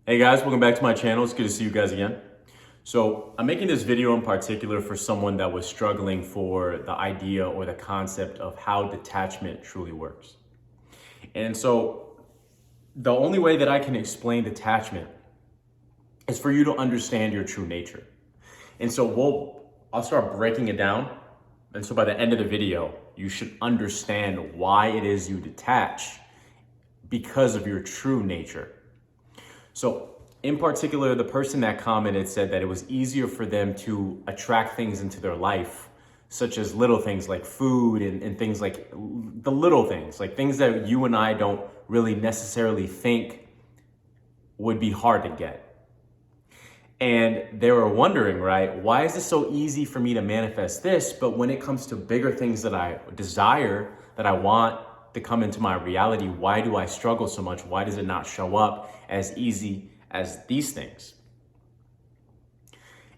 Hey guys, welcome back to my channel. It's good to see you guys again. So I'm making this video in particular for someone that was struggling for the idea or the concept of how detachment truly works. And so the only way that I can explain detachment is for you to understand your true nature. And so I'll start breaking it down. And so by the end of the video, you should understand why it is you detach because of your true nature. So in particular, the person that commented said that it was easier for them to attract things into their life, such as little things like food and things like the little things, like things that you and I don't really necessarily think would be hard to get. And they were wondering, right, why is it so easy for me to manifest this? But when it comes to bigger things that I desire, that I want to come into my reality, why do I struggle so much? Why does it not show up as easy as these things?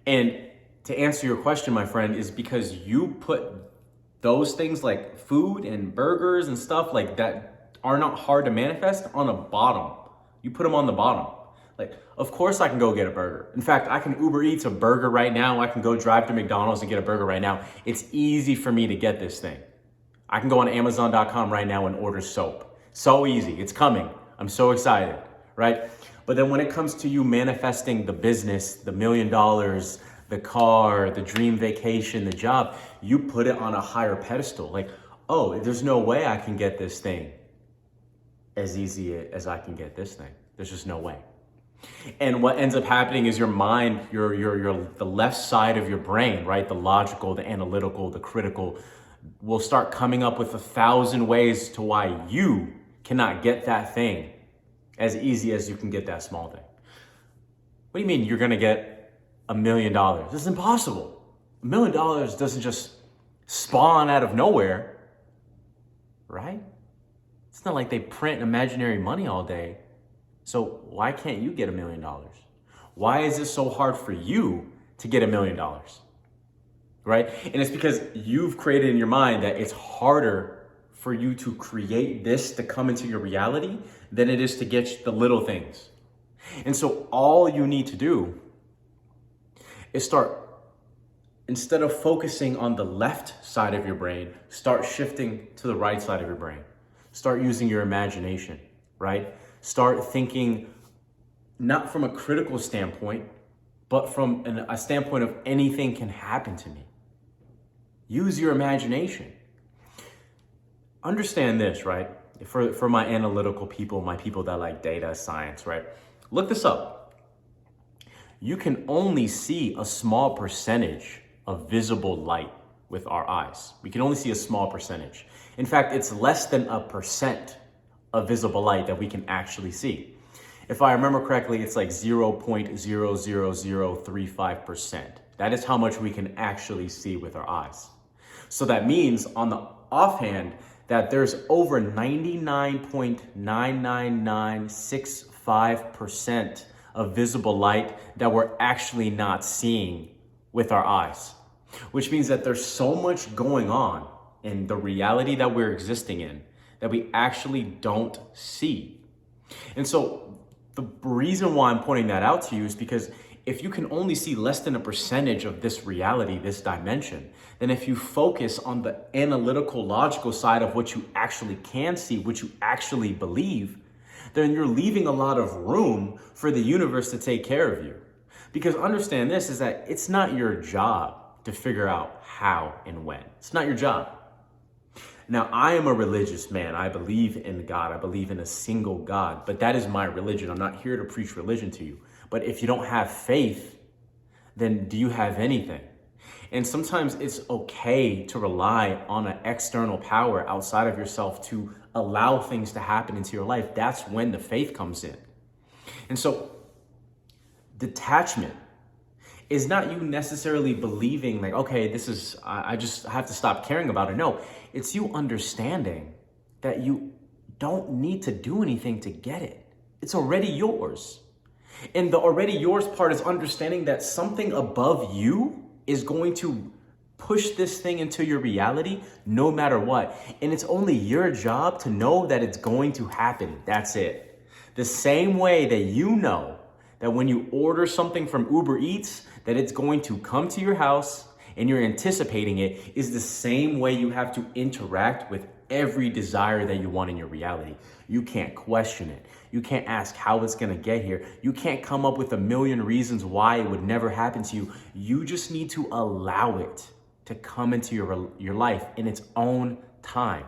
And to answer your question, my friend, is because you put those things like food and burgers and stuff like that are not hard to manifest on a bottom. You put them on the bottom. Like, of course I can go get a burger. In fact, I can Uber Eats a burger right now. I can go drive to McDonald's and get a burger right now. It's easy for me to get this thing. I can go on Amazon.com right now and order soap. So easy, it's coming. I'm so excited, right? But then when it comes to you manifesting the business, the $1 million, the car, the dream vacation, the job, you put it on a higher pedestal. Like, oh, there's no way I can get this thing as easy as I can get this thing. There's just no way. And what ends up happening is your mind, the left side of your brain, right? The logical, the analytical, the critical, will start coming up with 1,000 ways to why you cannot get that thing as easy as you can get that small thing. What do you mean you're gonna get $1 million? This is impossible. $1 million doesn't just spawn out of nowhere, right? It's not like they print imaginary money all day. So why can't you get $1 million? Why is it so hard for you to get $1 million? Right? And it's because you've created in your mind that it's harder for you to create this to come into your reality than it is to get the little things. And so all you need to do is start, instead of focusing on the left side of your brain, start shifting to the right side of your brain. Start using your imagination, right? Start thinking not from a critical standpoint, but from a standpoint of anything can happen to me. Use your imagination. Understand this, right? For my analytical people, my people that like data science, right? Look this up. You can only see a small percentage of visible light with our eyes. We can only see a small percentage. In fact, it's less than 1% of visible light that we can actually see. If I remember correctly, it's like 0.00035%. That is how much we can actually see with our eyes. So that means on the offhand that there's over 99.99965% of visible light that we're actually not seeing with our eyes, which means that there's so much going on in the reality that we're existing in that we actually don't see. And so the reason why I'm pointing that out to you is because if you can only see less than 1% of this reality, this dimension, then if you focus on the analytical, logical side of what you actually can see, what you actually believe, then you're leaving a lot of room for the universe to take care of you. Because understand this is that it's not your job to figure out how and when. It's not your job. Now, I am a religious man. I believe in God. I believe in a single God, but that is my religion. I'm not here to preach religion to you. But if you don't have faith, then do you have anything? And sometimes it's okay to rely on an external power outside of yourself to allow things to happen into your life. That's when the faith comes in. And so detachment is not you necessarily believing like, okay, I just have to stop caring about it. No, it's you understanding that you don't need to do anything to get it. It's already yours. And the already yours part is understanding that something above you is going to push this thing into your reality no matter what. And it's only your job to know that it's going to happen. That's it. The same way that you know that when you order something from Uber Eats, that it's going to come to your house and you're anticipating it, is the same way you have to interact with every desire that you want in your reality. You can't question it. You can't ask how it's gonna get here. You can't come up with a million reasons why it would never happen to you. You just need to allow it to come into your life in its own time.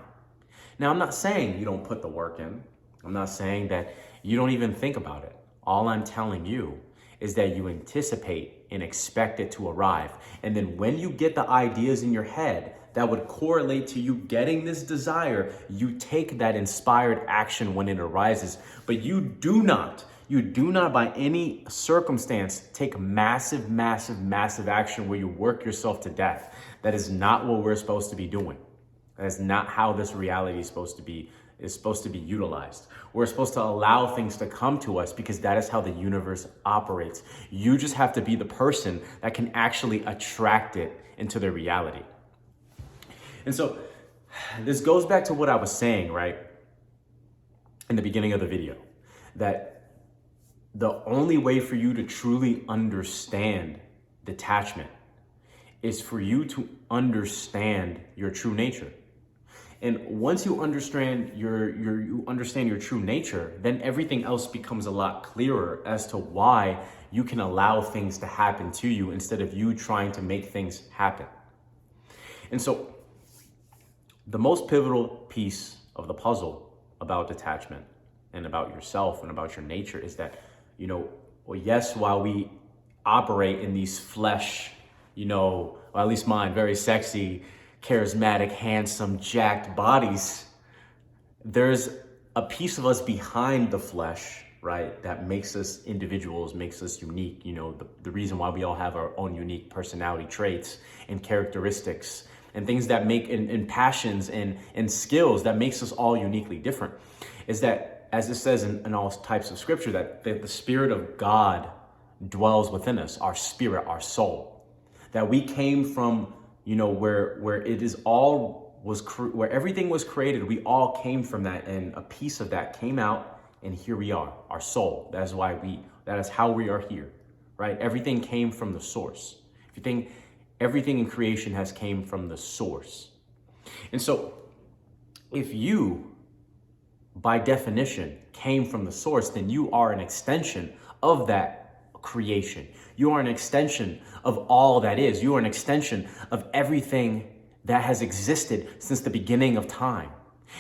Now, I'm not saying you don't put the work in. I'm not saying that you don't even think about it. All I'm telling you is that you anticipate and expect it to arrive. And then when you get the ideas in your head that would correlate to you getting this desire, you take that inspired action when it arises. But you do not by any circumstance take massive, massive, massive action where you work yourself to death. That is not what we're supposed to be doing. That is not how this reality is supposed to be utilized. We're supposed to allow things to come to us because that is how the universe operates. You just have to be the person that can actually attract it into their reality. And so this goes back to what I was saying, right? In the beginning of the video, that the only way for you to truly understand detachment is for you to understand your true nature. And once you understand you understand your true nature, then everything else becomes a lot clearer as to why you can allow things to happen to you instead of you trying to make things happen. And so the most pivotal piece of the puzzle about detachment and about yourself and about your nature is that, yes, while we operate in these flesh, or at least mine, very sexy, charismatic, handsome, jacked bodies, there's a piece of us behind the flesh, right, that makes us individuals, makes us unique. The reason why we all have our own unique personality traits and characteristics and things that make, and passions and skills that makes us all uniquely different, is that, as it says in all types of scripture, that the Spirit of God dwells within us, our spirit, our soul, that we came from, where it is all where everything was created. We all came from that, and a piece of that came out, and here we are, our soul. That is how we are here, right? Everything came from the source. Everything in creation has came from the source. And so if you, by definition, came from the source, then you are an extension of that creation. You are an extension of all that is. You are an extension of everything that has existed since the beginning of time.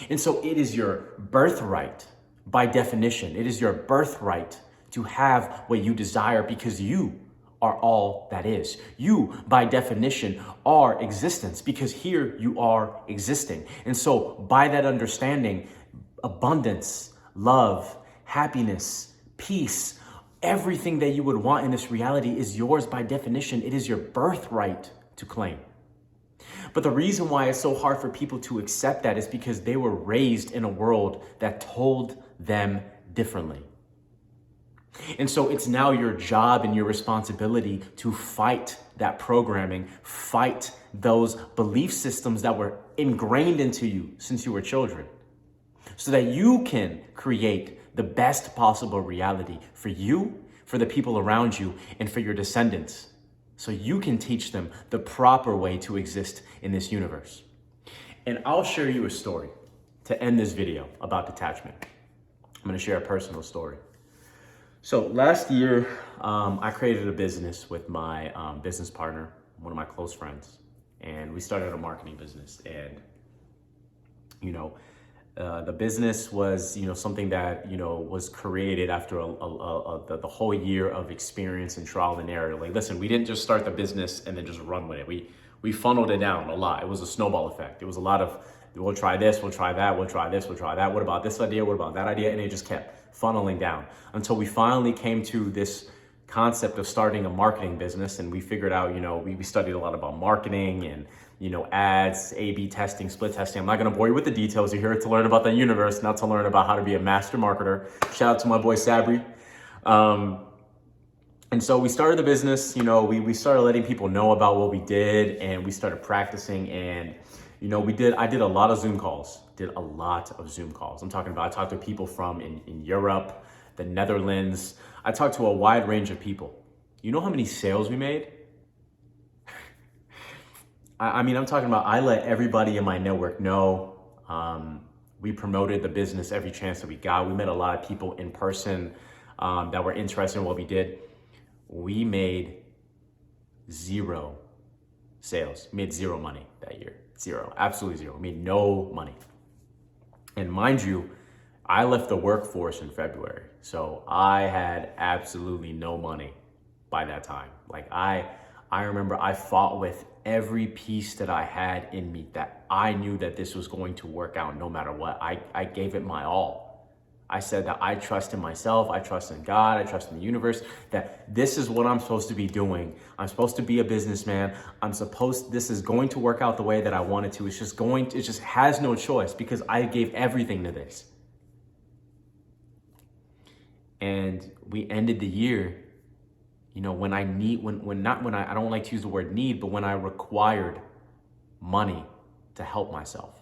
And so it is your birthright, by definition. It is your birthright to have what you desire because you are all that is. You, by definition, are existence because here you are existing. And so by that understanding, abundance, love, happiness, peace, everything that you would want in this reality is yours by definition. It is your birthright to claim. But the reason why it's so hard for people to accept that is because they were raised in a world that told them differently. And so it's now your job and your responsibility to fight that programming, fight those belief systems that were ingrained into you since you were children, so that you can create the best possible reality for you, for the people around you, and for your descendants, so you can teach them the proper way to exist in this universe. And I'll share you a story to end this video about detachment. I'm going to share a personal story. So last year, I created a business with my business partner, one of my close friends, and we started a marketing business. And, the business was, something that, was created after the whole year of experience and trial and error. Like, listen, we didn't just start the business and then just run with it. We funneled it down a lot. It was a snowball effect. It was a lot of, we'll try this, we'll try that, we'll try this, we'll try that. What about this idea? What about that idea? And it just kept funneling down until we finally came to this concept of starting a marketing business. And we figured out, we studied a lot about marketing and, ads, A/B testing, split testing. I'm not going to bore you with the details. You're here to learn about the universe, not to learn about how to be a master marketer. Shout out to my boy Sabri. And so we started the business, we started letting people know about what we did, and we started practicing. And, I did a lot of Zoom calls, I'm talking about, I talked to people from in Europe, the Netherlands, I talked to a wide range of people. You know how many sales we made? I mean, I'm talking about, I let everybody in my network know. We promoted the business every chance that we got. We met a lot of people in person that were interested in what we did. We made zero sales, made zero money that year. Zero, absolutely zero. We made no money. And mind you, I left the workforce in February. So I had absolutely no money by that time. Like I remember I fought with every piece that I had in me that I knew that this was going to work out no matter what. I gave it my all. I said that I trust in myself, I trust in God, I trust in the universe, that this is what I'm supposed to be doing. I'm supposed to be a businessman. This is going to work out the way that I want it to. It just has no choice because I gave everything to this. And we ended the year, you know, I don't like to use the word need, but when I required money to help myself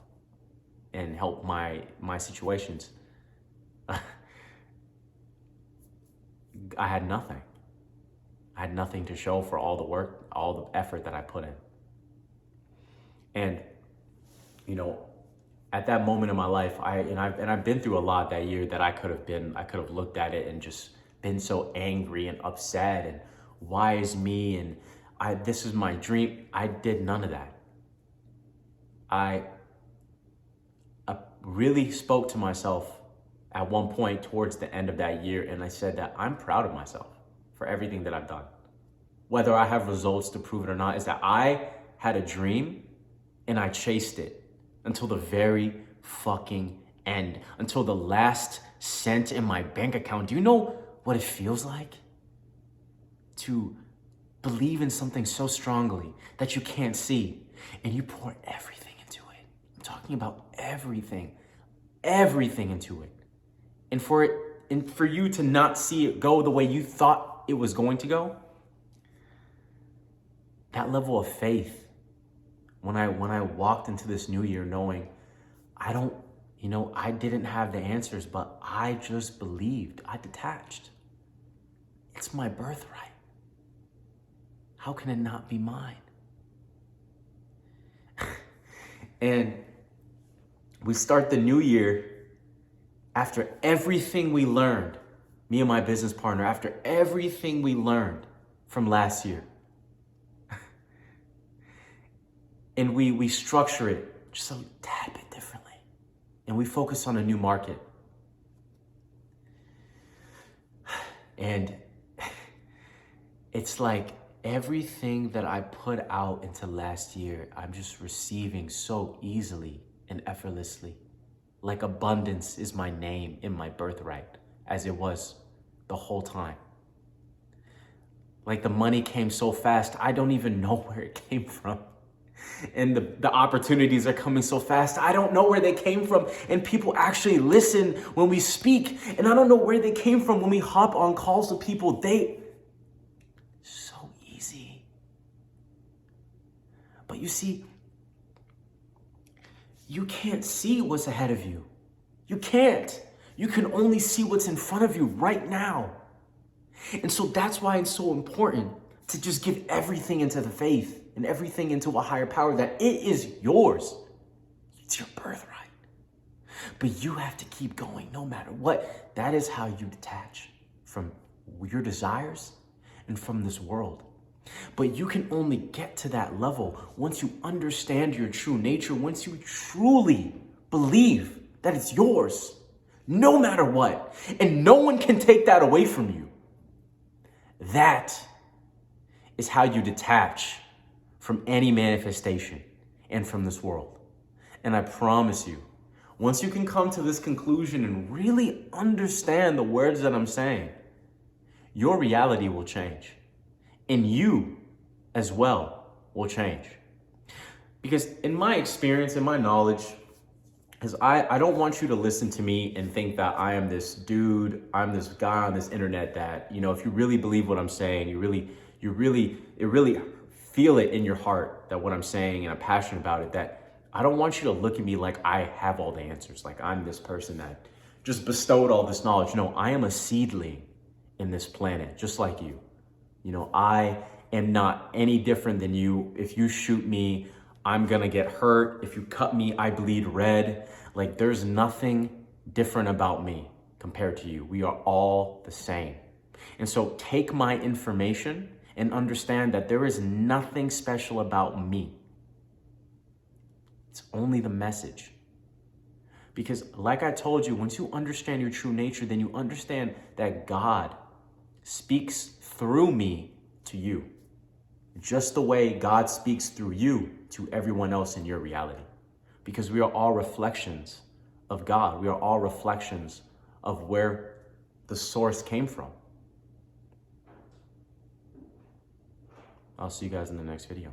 and help my situations, I had nothing. I had nothing to show for all the work, all the effort that I put in. And, you know, at that moment in my life, I've been through a lot that year that I could have looked at it and just been so angry and upset and why is me and this is my dream. I did none of that. I really spoke to myself at one point towards the end of that year, and I said that I'm proud of myself for everything that I've done. Whether I have results to prove it or not, is that I had a dream and I chased it until the very fucking end, until the last cent in my bank account. Do you know what it feels like to believe in something so strongly that you can't see and you pour everything into it? I'm talking about everything into it. And for you to not see it go the way you thought it was going to go, that level of faith, when I walked into this new year knowing I didn't have the answers, but I just believed, I detached. It's my birthright. How can it not be mine? And we start the new year after everything we learned, me and my business partner, after everything we learned from last year. And we structure it just a tad bit differently. And we focus on a new market. And it's like everything that I put out into last year, I'm just receiving so easily and effortlessly. Like abundance is my name in my birthright, as it was the whole time. Like the money came so fast, I don't even know where it came from. And the opportunities are coming so fast, I don't know where they came from. And people actually listen when we speak. And I don't know where they came from when we hop on calls with people. So easy. But you see, you can't see what's ahead of you. You can't. You can only see what's in front of you right now. And so that's why it's so important to just give everything into the faith and everything into a higher power, that it is yours. It's your birthright. But you have to keep going no matter what. That is how you detach from your desires and from this world. But you can only get to that level once you understand your true nature, once you truly believe that it's yours, no matter what. And no one can take that away from you. That is how you detach from any manifestation and from this world. And I promise you, once you can come to this conclusion and really understand the words that I'm saying, your reality will change. And you as well will change. Because in my experience, in my knowledge, because I don't want you to listen to me and think that I am this dude, I'm this guy on this internet that, you know, if you really believe what I'm saying, you really feel it in your heart that what I'm saying and I'm passionate about it, that I don't want you to look at me like I have all the answers, like I'm this person that just bestowed all this knowledge. No, I am a seedling in this planet, just like you. You know, I am not any different than you. If you shoot me, I'm gonna get hurt. If you cut me, I bleed red. Like, there's nothing different about me compared to you. We are all the same. And so take my information and understand that there is nothing special about me. It's only the message. Because like I told you, once you understand your true nature, then you understand that God speaks through me to you, just the way God speaks through you to everyone else in your reality. Because we are all reflections of God. We are all reflections of where the source came from. I'll see you guys in the next video.